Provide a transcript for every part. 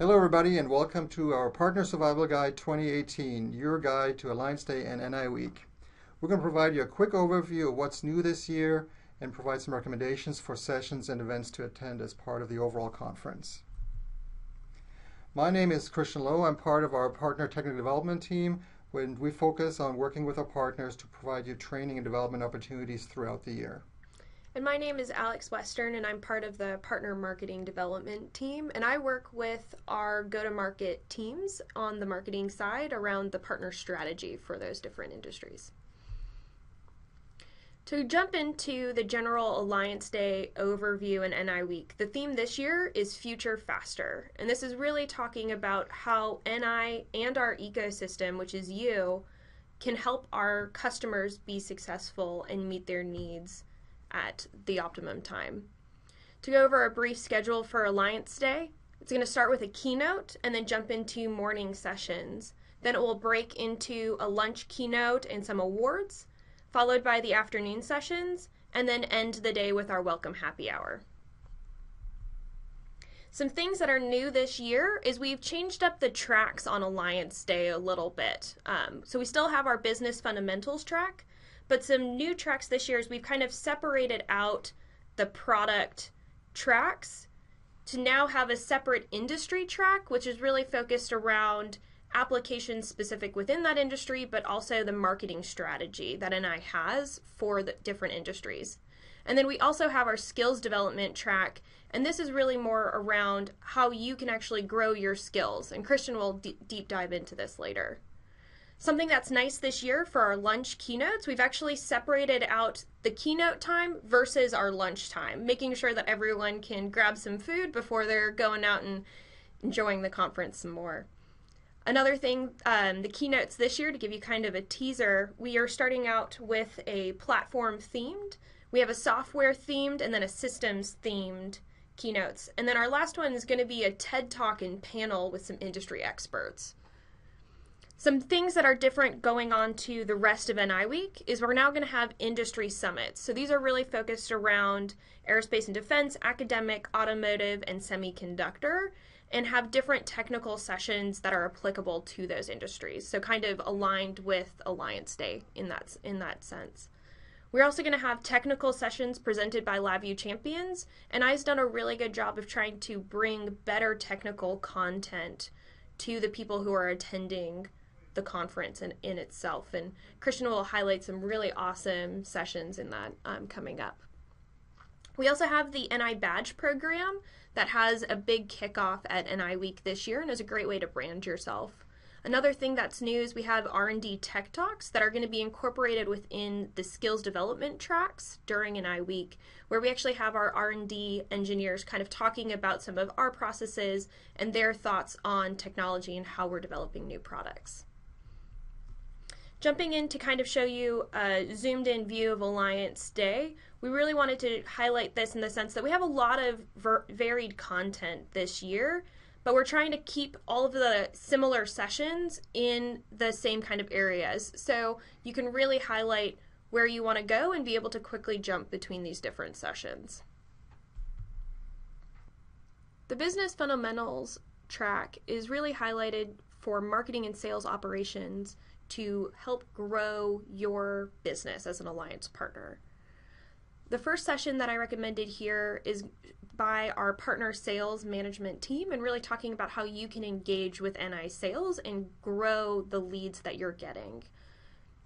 Hello, everybody, and welcome to our Partner Survival Guide 2018, your guide to Alliance Day and NIWeek. We're going to provide you a quick overview of what's new this year and provide some recommendations for sessions and events to attend as part of the overall conference. My name is Christian Lowe. I'm part of our Partner Technical Development team, when we focus on working with our partners to provide you training and development opportunities throughout the year. And my name is Alex Western, and I'm part of the Partner Marketing Development team, and I work with our go-to-market teams on the marketing side around the partner strategy for those different industries. To jump into the general Alliance Day overview and NIWeek, the theme this year is Future Faster, and this is really talking about how NI and our ecosystem, which is you, can help our customers be successful and meet their needs at the optimum time. To go over a brief schedule for Alliance Day, it's going to start with a keynote and then jump into morning sessions. Then it will break into a lunch keynote and some awards, followed by the afternoon sessions, and then end the day with our welcome happy hour. Some things that are new this year is we've changed up the tracks on Alliance Day a little bit. So we still have our business fundamentals track, but some new tracks this year is we've kind of separated out the product tracks to now have a separate industry track, which is really focused around applications specific within that industry, but also the marketing strategy that NI has for the different industries. And then we also have our skills development track, and this is really more around how you can actually grow your skills. And Christian will deep dive into this later. Something that's nice this year for our lunch keynotes, we've actually separated out the keynote time versus our lunch time, making sure that everyone can grab some food before they're going out and enjoying the conference some more. Another thing, the keynotes this year, to give you kind of a teaser, we are starting out with a platform themed. We have a software themed and then a systems themed keynotes. And then our last one is going to be a TED Talk and panel with some industry experts. Some things that are different going on to the rest of NIWeek is we're now going to have industry summits. So these are really focused around aerospace and defense, academic, automotive, and semiconductor, and have different technical sessions that are applicable to those industries. So kind of aligned with Alliance Day in that sense. We're also going to have technical sessions presented by LabVIEW champions, and I's done a really good job of trying to bring better technical content to the people who are attending the conference in itself, and Christian will highlight some really awesome sessions in that coming up. We also have the NI badge program that has a big kickoff at NIWeek this year and is a great way to brand yourself. Another thing that's new is we have R&D Tech Talks that are going to be incorporated within the skills development tracks during NIWeek, where we actually have our R&D engineers kind of talking about some of our processes and their thoughts on technology and how we're developing new products. Jumping in to kind of show you a zoomed in view of Alliance Day, we really wanted to highlight this in the sense that we have a lot of varied content this year, but we're trying to keep all of the similar sessions in the same kind of areas. So you can really highlight where you want to go and be able to quickly jump between these different sessions. The business fundamentals track is really highlighted for marketing and sales operations to help grow your business as an alliance partner. The first session that I recommended here is by our partner sales management team and really talking about how you can engage with NI sales and grow the leads that you're getting.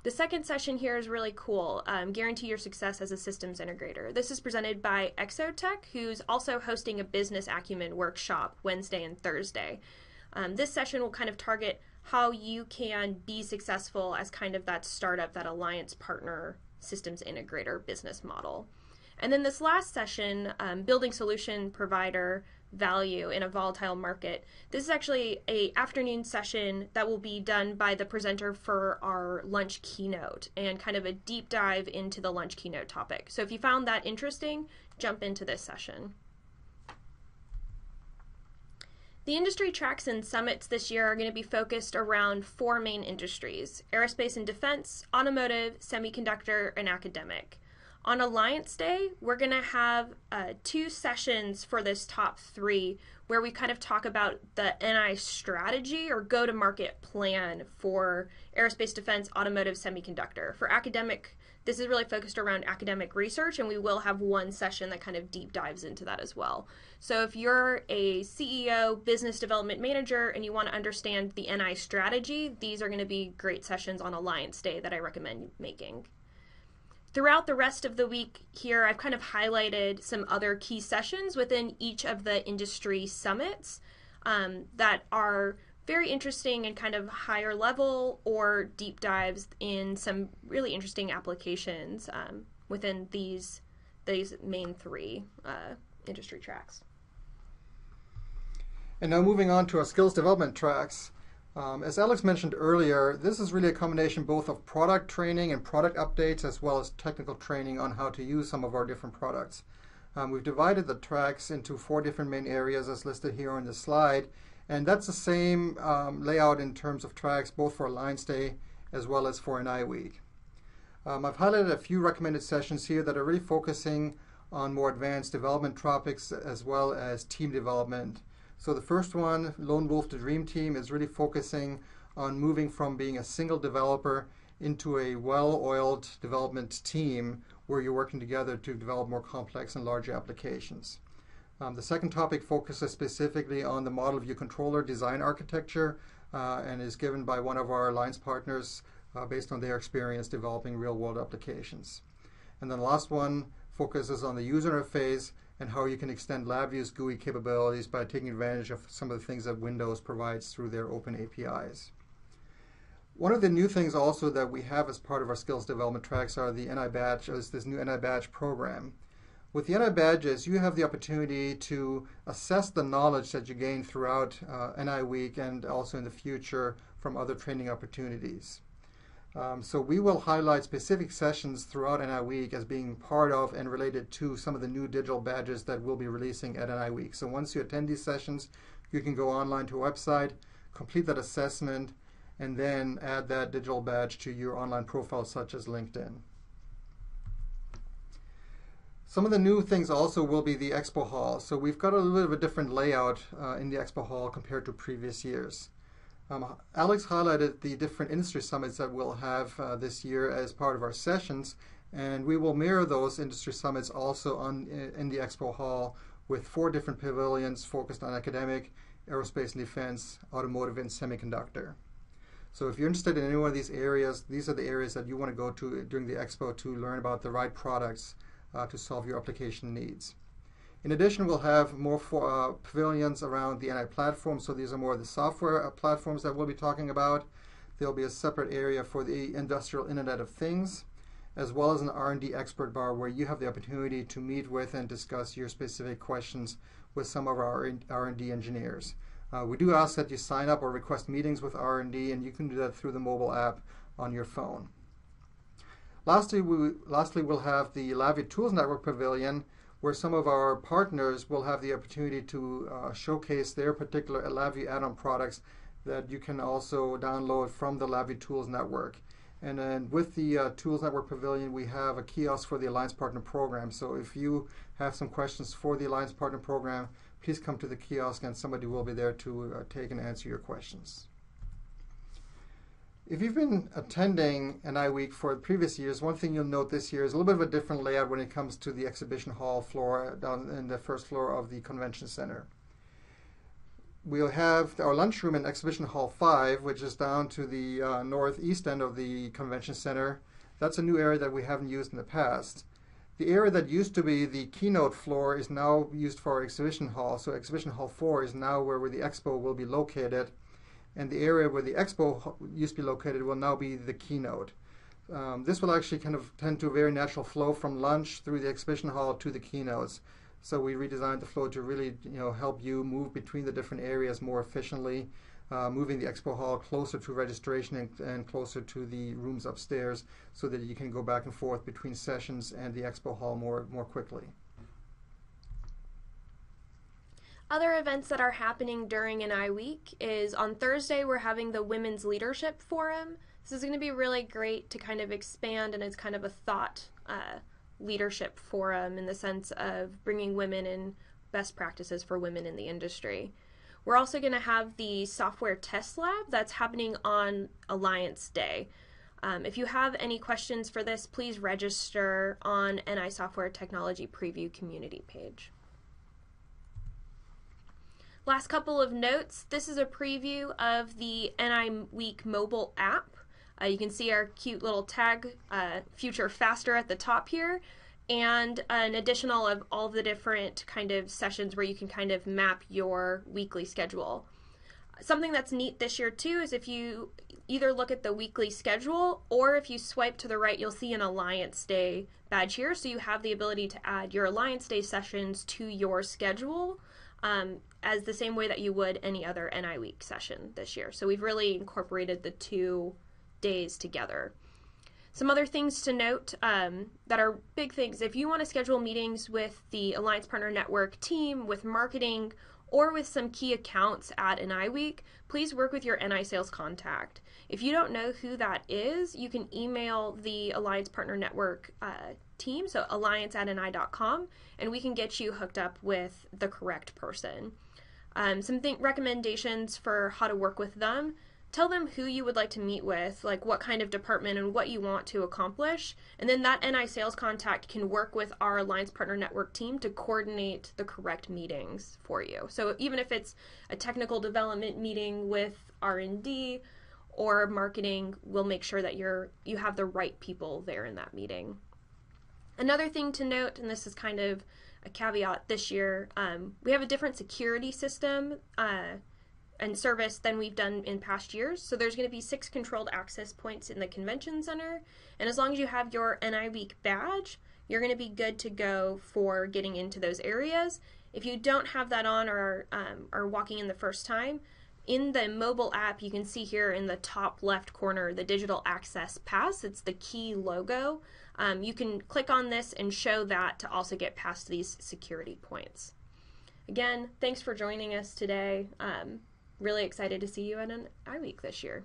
The second session here is really cool, Guarantee Your Success as a Systems Integrator. This is presented by Exotech, who's also hosting a business acumen workshop Wednesday and Thursday. This session will kind of target how you can be successful as kind of that startup, that alliance partner systems integrator business model. And then this last session, building solution provider value in a volatile market. This is actually an afternoon session that will be done by the presenter for our lunch keynote and kind of a deep dive into the lunch keynote topic. So if you found that interesting, jump into this session. The industry tracks and summits this year are going to be focused around 4 main industries: aerospace and defense, automotive, semiconductor, and academic. On Alliance Day, we're going to have 2 sessions for this top 3 where we kind of talk about the NI strategy or go-to-market plan for aerospace, defense, automotive, semiconductor. For academic, this is really focused around academic research, and we will have one session that kind of deep dives into that as well. So if you're a CEO, business development manager, and you want to understand the NI strategy, these are going to be great sessions on Alliance Day that I recommend making. Throughout the rest of the week here, I've kind of highlighted some other key sessions within each of the industry summits that are very interesting and kind of higher level or deep dives in some really interesting applications within these main 3 industry tracks. And now moving on to our skills development tracks. As Alex mentioned earlier, this is really a combination both of product training and product updates as well as technical training on how to use some of our different products. We've divided the tracks into 4 different main areas as listed here on the slide, and that's the same layout in terms of tracks both for Alliance Day as well as for NIWeek. I've highlighted a few recommended sessions here that are really focusing on more advanced development topics as well as team development. So the first one, Lone Wolf to Dream Team, is really focusing on moving from being a single developer into a well-oiled development team where you're working together to develop more complex and larger applications. The second topic focuses specifically on the model view controller design architecture and is given by one of our alliance partners based on their experience developing real-world applications. And then the last one focuses on the user interface and how you can extend LabVIEW's GUI capabilities by taking advantage of some of the things that Windows provides through their open APIs. One of the new things also that we have as part of our skills development tracks are the NI badges, this new NI badge program. With the NI badges, you have the opportunity to assess the knowledge that you gain throughout NIWeek and also in the future from other training opportunities. So we will highlight specific sessions throughout NIWeek as being part of and related to some of the new digital badges that we'll be releasing at NIWeek. So once you attend these sessions, you can go online to a website, complete that assessment, and then add that digital badge to your online profile such as LinkedIn. Some of the new things also will be the Expo Hall. So we've got a little bit of a different layout in the Expo Hall compared to previous years. Alex highlighted the different industry summits that we'll have this year as part of our sessions, and we will mirror those industry summits also in the Expo Hall with 4 different pavilions focused on academic, aerospace and defense, automotive, and semiconductor. So if you're interested in any one of these areas, these are the areas that you want to go to during the Expo to learn about the right products to solve your application needs. In addition, we'll have more pavilions around the NI platform. So these are more of the software platforms that we'll be talking about. There'll be a separate area for the industrial Internet of Things, as well as an R&D expert bar where you have the opportunity to meet with and discuss your specific questions with some of our R&D engineers. We do ask that you sign up or request meetings with R&D, and you can do that through the mobile app on your phone. Lastly, we'll have the LabVIEW Tools Network Pavilion, where some of our partners will have the opportunity to showcase their particular LabVIEW add-on products that you can also download from the LabVIEW Tools Network. And then with the Tools Network Pavilion, we have a kiosk for the Alliance Partner Program. So if you have some questions for the Alliance Partner Program, please come to the kiosk and somebody will be there to take and answer your questions. If you've been attending NIWeek for previous years, one thing you'll note this year is a little bit of a different layout when it comes to the exhibition hall floor down in the first floor of the convention center. We'll have our lunchroom in Exhibition Hall 5, which is down to the northeast end of the convention center. That's a new area that we haven't used in the past. The area that used to be the keynote floor is now used for our exhibition hall. So Exhibition Hall 4 is now where the expo will be located. And the area where the expo used to be located will now be the keynote. This will actually kind of tend to a very natural flow from lunch through the exhibition hall to the keynotes. So we redesigned the flow to really help you move between the different areas more efficiently, moving the expo hall closer to registration and closer to the rooms upstairs so that you can go back and forth between sessions and the expo hall more quickly. Other events that are happening during NIWeek is on Thursday we're having the Women's Leadership Forum. This is going to be really great to kind of expand, and it's kind of a thought leadership forum in the sense of bringing women in best practices for women in the industry. We're also going to have the software test lab that's happening on Alliance Day. If you have any questions for this, please register on NI Software Technology Preview community page. Last couple of notes. This is a preview of the NIWeek mobile app. You can see our cute little tag, Future Faster, at the top here, and an additional of all the different kind of sessions where you can kind of map your weekly schedule. Something that's neat this year too is if you either look at the weekly schedule or if you swipe to the right, you'll see an Alliance Day badge here. So you have the ability to add your Alliance Day sessions to your schedule as the same way that you would any other NIWeek session this year. So we've really incorporated the 2 days together. Some other things to note that are big things. If you want to schedule meetings with the Alliance Partner Network team, with marketing, or with some key accounts at NIWeek, please work with your NI sales contact. If you don't know who that is, you can email the Alliance Partner Network team, so alliance@ni.com, and we can get you hooked up with the correct person. Some recommendations for how to work with them. Tell them who you would like to meet with, like what kind of department and what you want to accomplish, and then that NI sales contact can work with our Alliance Partner Network team to coordinate the correct meetings for you. So even if it's a technical development meeting with R&D or marketing, we'll make sure that you have the right people there in that meeting. Another thing to note, and this is kind of a caveat this year, we have a different security system and service than we've done in past years. So there's going to be 6 controlled access points in the convention center, and as long as you have your NIWeek badge, you're going to be good to go for getting into those areas. If you don't have that on or are walking in the first time, in the mobile app you can see here in the top left corner the digital access pass. It's the key logo. You can click on this and show that to also get past these security points. Again, thanks for joining us today. Really excited to see you at NIWeek this year.